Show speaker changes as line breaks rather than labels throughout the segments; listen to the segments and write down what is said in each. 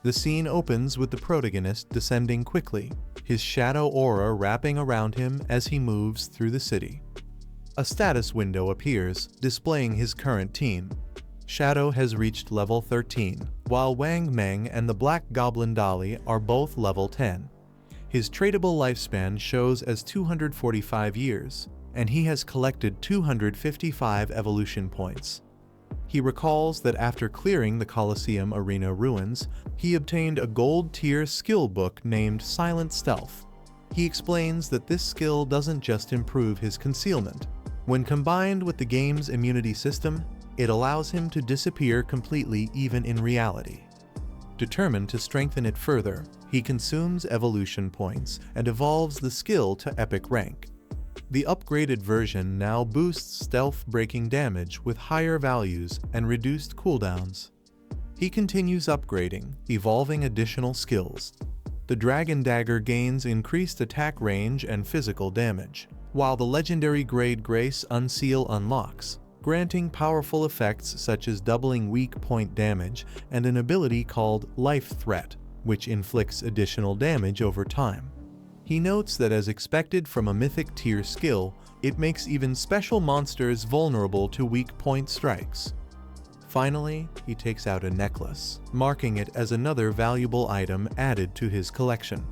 The scene opens with the protagonist descending quickly, his shadow aura wrapping around him as he moves through the city. A status window appears, displaying his current team. Shadow has reached level 13, while Wang Meng and the Black Goblin Dolly are both level 10. His tradable lifespan shows as 245 years, and he has collected 255 evolution points. He recalls that after clearing the Colosseum Arena ruins, he obtained a gold-tier skill book named Silent Stealth. He explains that this skill doesn't just improve his concealment. When combined with the game's immunity system, it allows him to disappear completely even in reality. Determined to strengthen it further, he consumes evolution points and evolves the skill to epic rank. The upgraded version now boosts stealth-breaking damage with higher values and reduced cooldowns. He continues upgrading, evolving additional skills. The Dragon Dagger gains increased attack range and physical damage, while the legendary Grade Grace Unseal unlocks, granting powerful effects such as doubling weak point damage and an ability called Life Threat, which inflicts additional damage over time. He notes that as expected from a mythic tier skill, it makes even special monsters vulnerable to weak point strikes. Finally, he takes out a necklace, marking it as another valuable item added to his collection.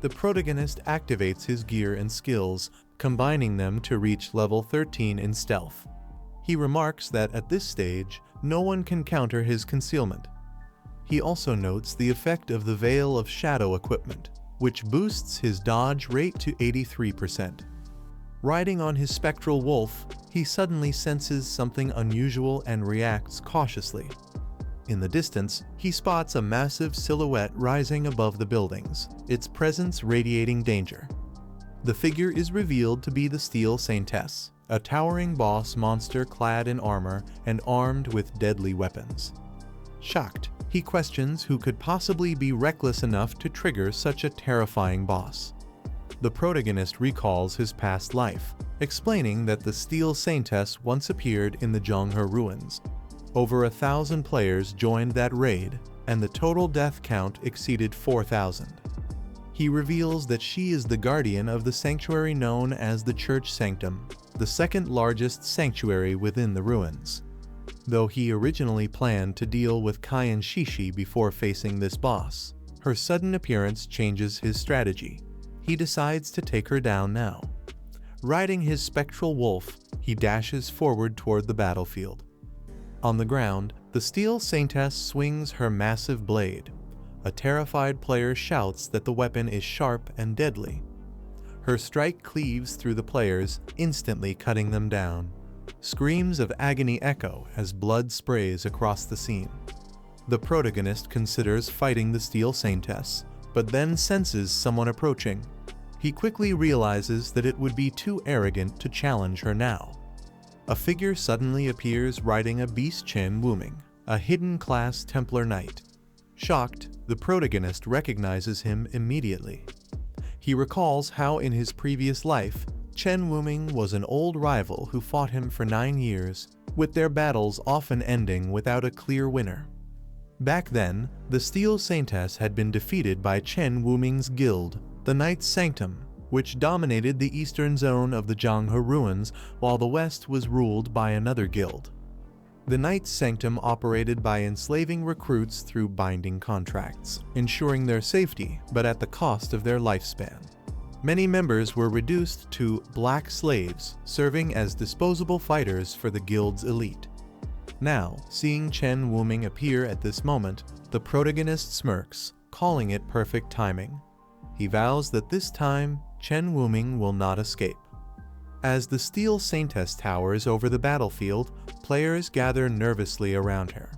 The protagonist activates his gear and skills, combining them to reach level 13 in stealth. He remarks that at this stage, no one can counter his concealment. He also notes the effect of the Veil of Shadow equipment, which boosts his dodge rate to 83%. Riding on his spectral wolf, he suddenly senses something unusual and reacts cautiously. In the distance, he spots a massive silhouette rising above the buildings, its presence radiating danger. The figure is revealed to be the Steel Saintess, a towering boss monster clad in armor and armed with deadly weapons. Shocked, he questions who could possibly be reckless enough to trigger such a terrifying boss. The protagonist recalls his past life, explaining that the Steel Saintess once appeared in the Zhonghe ruins. Over 1,000 players joined that raid, and the total death count exceeded 4,000. He reveals that she is the guardian of the sanctuary known as the Church Sanctum, the second largest sanctuary within the ruins. Though he originally planned to deal with Kyan Shishi before facing this boss, her sudden appearance changes his strategy. He decides to take her down now. Riding his spectral wolf, he dashes forward toward the battlefield. On the ground, the Steel Saintess swings her massive blade. A terrified player shouts that the weapon is sharp and deadly. Her strike cleaves through the players, instantly cutting them down. Screams of agony echo as blood sprays across the scene. The protagonist considers fighting the Steel Saintess, but then senses someone approaching. He quickly realizes that it would be too arrogant to challenge her now. A figure suddenly appears riding a beast Chen Wuming, a hidden class Templar Knight. Shocked, the protagonist recognizes him immediately. He recalls how in his previous life, Chen Wuming was an old rival who fought him for 9 years, with their battles often ending without a clear winner. Back then, the Steel Saintess had been defeated by Chen Wuming's guild, the Knights Sanctum, which dominated the eastern zone of the Zhonghe ruins while the west was ruled by another guild. The Knights Sanctum operated by enslaving recruits through binding contracts, ensuring their safety but at the cost of their lifespan. Many members were reduced to black slaves, serving as disposable fighters for the guild's elite. Now, seeing Chen Wuming appear at this moment, the protagonist smirks, calling it perfect timing. He vows that this time, Chen Wuming will not escape. As the Steel Saintess towers over the battlefield, players gather nervously around her.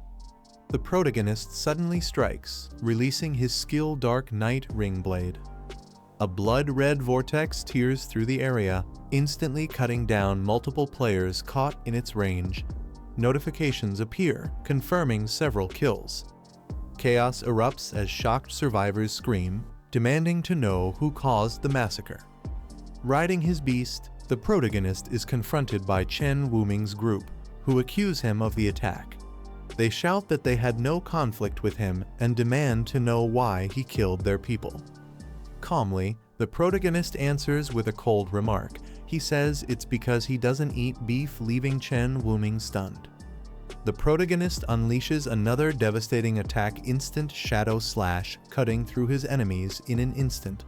The protagonist suddenly strikes, releasing his skill Dark Knight Ring Blade. A blood-red vortex tears through the area, instantly cutting down multiple players caught in its range. Notifications appear, confirming several kills. Chaos erupts as shocked survivors scream, demanding to know who caused the massacre. Riding his beast, the protagonist is confronted by Chen Wuming's group, who accuse him of the attack. They shout that they had no conflict with him and demand to know why he killed their people. Calmly, the protagonist answers with a cold remark. He says it's because he doesn't eat beef, leaving Chen Wuming stunned. The protagonist unleashes another devastating attack, instant shadow slash, cutting through his enemies in an instant.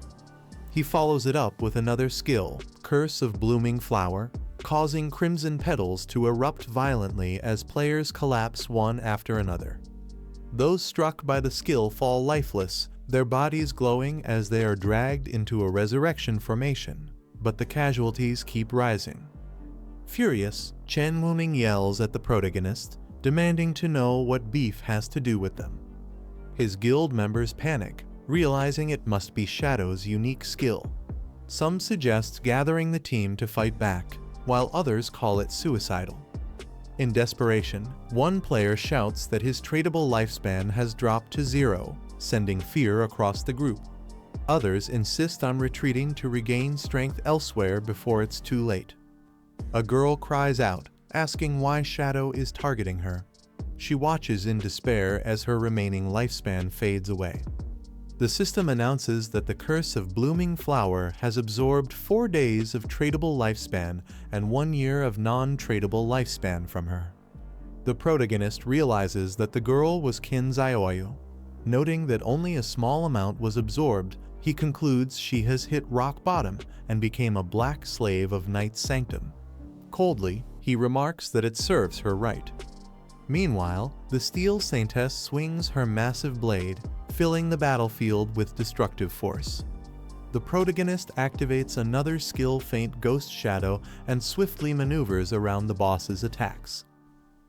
He follows it up with another skill, Curse of Blooming Flower, causing crimson petals to erupt violently as players collapse one after another. Those struck by the skill fall lifeless, their bodies glowing as they are dragged into a resurrection formation, but the casualties keep rising. Furious, Chen Wuning yells at the protagonist, demanding to know what beef has to do with them. His guild members panic, realizing it must be Shadow's unique skill. Some suggest gathering the team to fight back, while others call it suicidal. In desperation, one player shouts that his tradable lifespan has dropped to 0, sending fear across the group. Others insist on retreating to regain strength elsewhere before it's too late. A girl cries out, asking why Shadow is targeting her. She watches in despair as her remaining lifespan fades away. The system announces that the Curse of Blooming Flower has absorbed 4 days of tradable lifespan and 1 year of non-tradable lifespan from her. The protagonist realizes that the girl was Kin Zioyu. Noting that only a small amount was absorbed, he concludes she has hit rock bottom and became a black slave of Knight's Sanctum. Coldly, he remarks that it serves her right. Meanwhile, the Steel Saintess swings her massive blade, filling the battlefield with destructive force. The protagonist activates another skill, Faint Ghost Shadow, and swiftly maneuvers around the boss's attacks.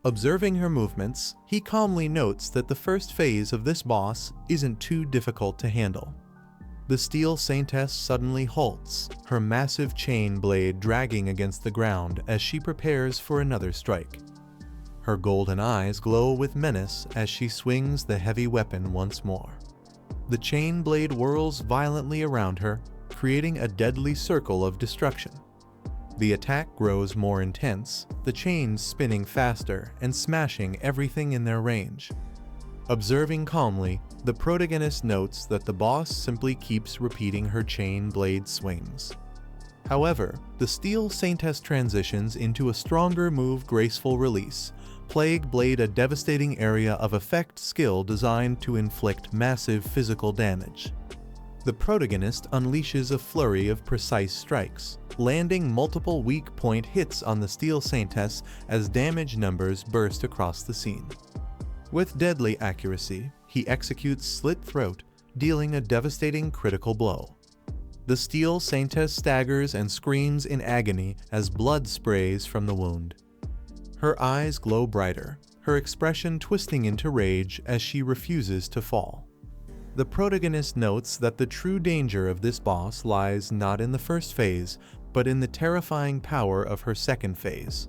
Observing her movements, he calmly notes that the first phase of this boss isn't too difficult to handle. The Steel Saintess suddenly halts, her massive chain blade dragging against the ground as she prepares for another strike. Her golden eyes glow with menace as she swings the heavy weapon once more. The chain blade whirls violently around her, creating a deadly circle of destruction. The attack grows more intense, the chains spinning faster and smashing everything in their range. Observing calmly, the protagonist notes that the boss simply keeps repeating her chain blade swings. However, the Steel Saintess transitions into a stronger move, Graceful Release, Plague Blade, a devastating area of effect skill designed to inflict massive physical damage. The protagonist unleashes a flurry of precise strikes, landing multiple weak point hits on the Steel Saintess as damage numbers burst across the scene. With deadly accuracy, he executes Slit Throat, dealing a devastating critical blow. The Steel Saintess staggers and screams in agony as blood sprays from the wound. Her eyes glow brighter, her expression twisting into rage as she refuses to fall. The protagonist notes that the true danger of this boss lies not in the first phase, but in the terrifying power of her second phase.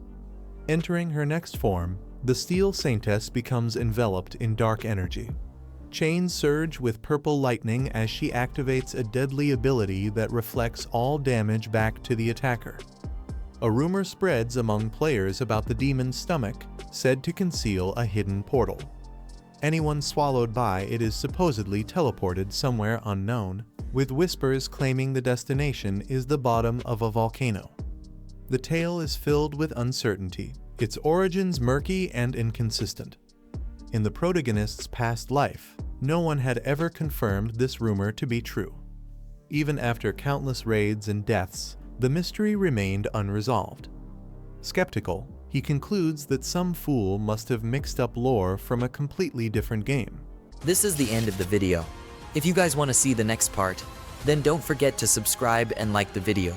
Entering her next form, the Steel Saintess becomes enveloped in dark energy. Chains surge with purple lightning as she activates a deadly ability that reflects all damage back to the attacker. A rumor spreads among players about the demon's stomach, said to conceal a hidden portal. Anyone swallowed by it is supposedly teleported somewhere unknown, with whispers claiming the destination is the bottom of a volcano. The tale is filled with uncertainty, its origins murky and inconsistent. In the protagonist's past life, no one had ever confirmed this rumor to be true. Even after countless raids and deaths, the mystery remained unresolved. Skeptical, he concludes that some fool must have mixed up lore from a completely different game.
This is the end of the video. If you guys want to see the next part, then don't forget to subscribe and like the video.